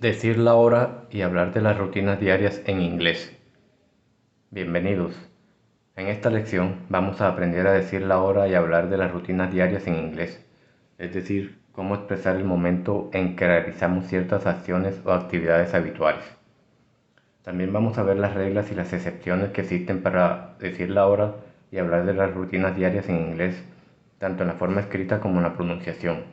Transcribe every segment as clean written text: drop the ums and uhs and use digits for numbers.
Decir la hora y hablar de las rutinas diarias en inglés. Bienvenidos. En esta lección vamos a aprender a decir la hora y hablar de las rutinas diarias en inglés, es decir, cómo expresar el momento en que realizamos ciertas acciones o actividades habituales. También vamos a ver las reglas y las excepciones que existen para decir la hora y hablar de las rutinas diarias en inglés, tanto en la forma escrita como en la pronunciación.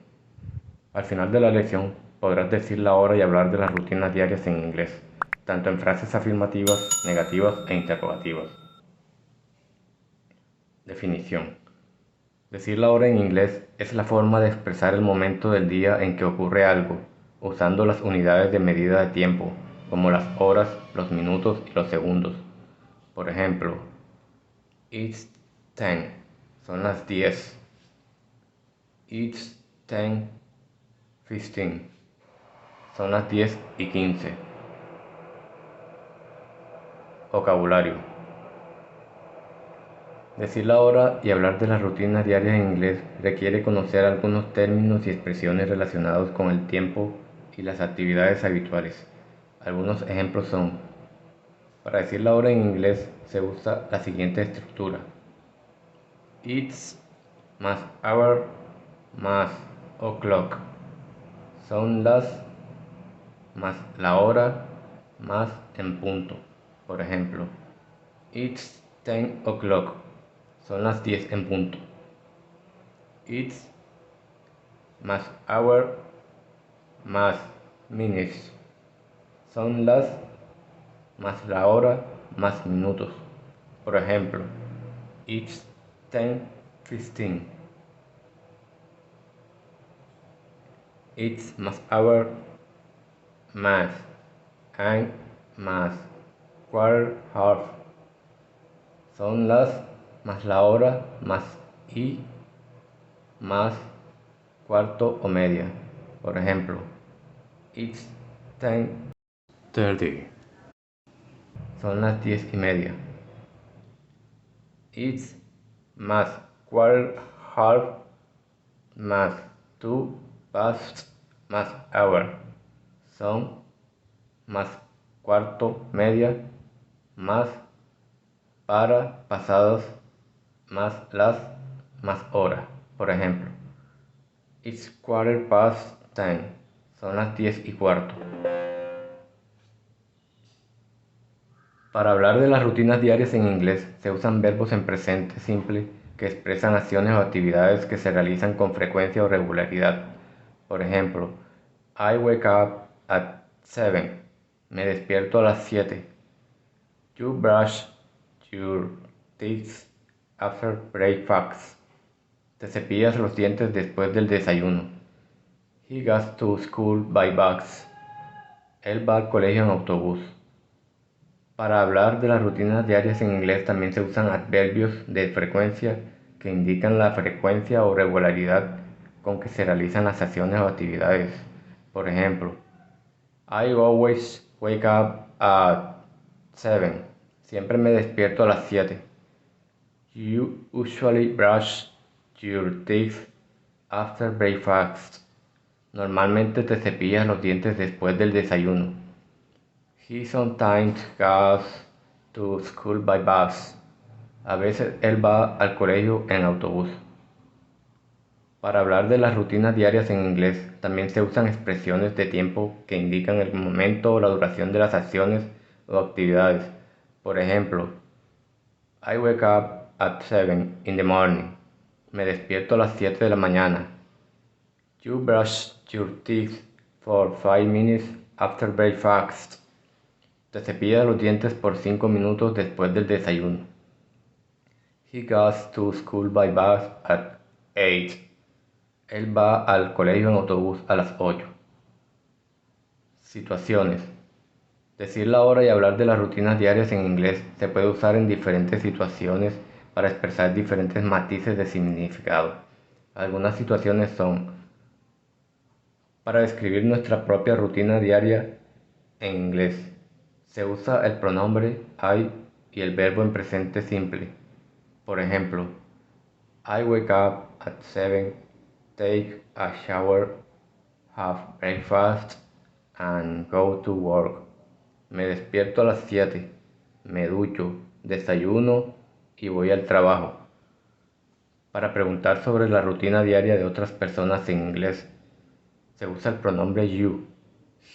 Al final de la lección podrás decir la hora y hablar de las rutinas diarias en inglés, tanto en frases afirmativas, negativas e interrogativas. Definición. Decir la hora en inglés es la forma de expresar el momento del día en que ocurre algo, usando las unidades de medida de tiempo, como las horas, los minutos y los segundos. Por ejemplo, it's 10, son las 10. It's 10:15. Son las 10:15. Vocabulario. Decir la hora y hablar de las rutinas diarias en inglés requiere conocer algunos términos y expresiones relacionados con el tiempo y las actividades habituales. Algunos ejemplos son: para decir la hora en inglés se usa la siguiente estructura: it's más hour más o'clock. Son las más la hora más en punto. Por ejemplo, it's 10 o'clock. Son las 10 en punto. It's más hour más minutes. Son las más la hora más minutos. Por ejemplo, it's 10:15. It's más hour más and más quarter half. Son las más la hora más y más cuarto o media. Por ejemplo, it's 10:30. Son las 10:30. It's más quarter half más 2 past más hour. Son más cuarto media más para pasados más las más hora. Por ejemplo, it's 10:15. Son las 10:15. Para hablar de las rutinas diarias en inglés se usan verbos en presente simple que expresan acciones o actividades que se realizan con frecuencia o regularidad. Por ejemplo, I wake up at 7. Me despierto a las 7. You brush your teeth after breakfast. Te cepillas los dientes después del desayuno. He goes to school by bus. Él va al colegio en autobús. Para hablar de las rutinas diarias en inglés también se usan adverbios de frecuencia que indican la frecuencia o regularidad con que se realizan las acciones o actividades. Por ejemplo, I always wake up at 7. Siempre me despierto a las 7. You usually brush your teeth after breakfast. Normalmente te cepillas los dientes después del desayuno. He sometimes goes to school by bus. A veces él va al colegio en autobús. Para hablar de las rutinas diarias en inglés, también se usan expresiones de tiempo que indican el momento o la duración de las acciones o actividades. Por ejemplo, I wake up at 7 in the morning. Me despierto a las 7 de la mañana. You brush your teeth for 5 minutes after breakfast. Te cepillas los dientes por 5 minutos después del desayuno. He goes to school by bus at 8. Él va al colegio en autobús a las 8. Situaciones. Decir la hora y hablar de las rutinas diarias en inglés se puede usar en diferentes situaciones para expresar diferentes matices de significado. Algunas situaciones son: para describir nuestra propia rutina diaria en inglés, se usa el pronombre I y el verbo en presente simple. Por ejemplo, I wake up at 7, take a shower, have breakfast, and go to work. Me despierto a las 7, me ducho, desayuno y voy al trabajo. Para preguntar sobre la rutina diaria de otras personas en inglés, se usa el pronombre you,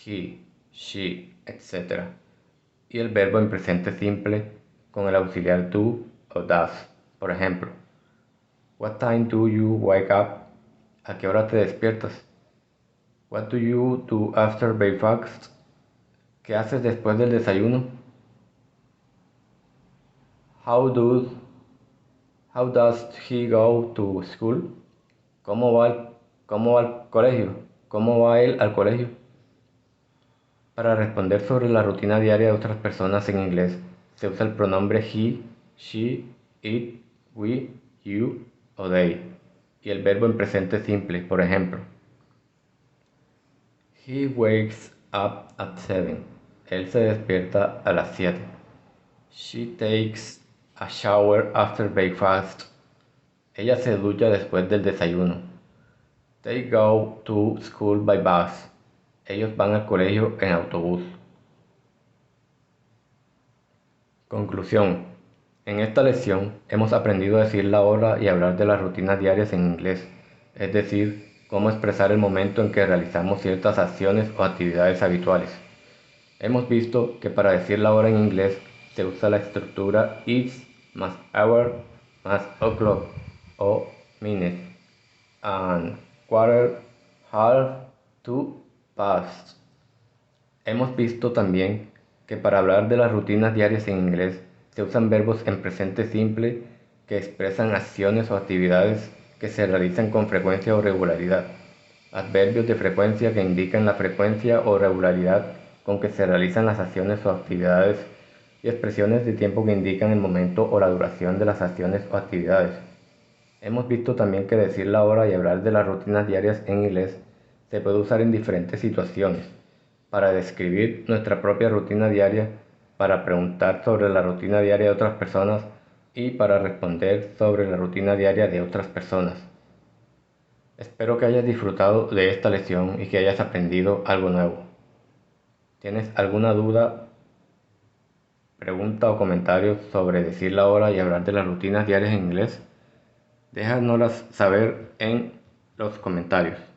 he, she, etc. y el verbo en presente simple con el auxiliar do o does. Por ejemplo, what time do you wake up? ¿A qué hora te despiertas? What do you do after breakfast? ¿Qué haces después del desayuno? How does How does he go to school? ¿Cómo va al colegio? ¿Cómo va él al colegio? Para responder sobre la rutina diaria de otras personas en inglés, se usa el pronombre he, she, it, we, you o they y el verbo en presente simple. Por ejemplo, he wakes up at 7. Él se despierta a las 7. She takes a shower after breakfast. Ella se ducha después del desayuno. They go to school by bus. Ellos van al colegio en autobús. Conclusión. En esta lección hemos aprendido a decir la hora y hablar de las rutinas diarias en inglés, es decir, cómo expresar el momento en que realizamos ciertas acciones o actividades habituales. Hemos visto que para decir la hora en inglés se usa la estructura is más hour más o'clock o minute and quarter, half, to, past. Hemos visto también que para hablar de las rutinas diarias en inglés se usan verbos en presente simple que expresan acciones o actividades que se realizan con frecuencia o regularidad, adverbios de frecuencia que indican la frecuencia o regularidad con que se realizan las acciones o actividades y expresiones de tiempo que indican el momento o la duración de las acciones o actividades. Hemos visto también que decir la hora y hablar de las rutinas diarias en inglés se puede usar en diferentes situaciones, para describir nuestra propia rutina diaria, para preguntar sobre la rutina diaria de otras personas y para responder sobre la rutina diaria de otras personas. Espero que hayas disfrutado de esta lección y que hayas aprendido algo nuevo. ¿Tienes alguna duda, pregunta o comentario sobre decir la hora y hablar de las rutinas diarias en inglés? Déjanoslas saber en los comentarios.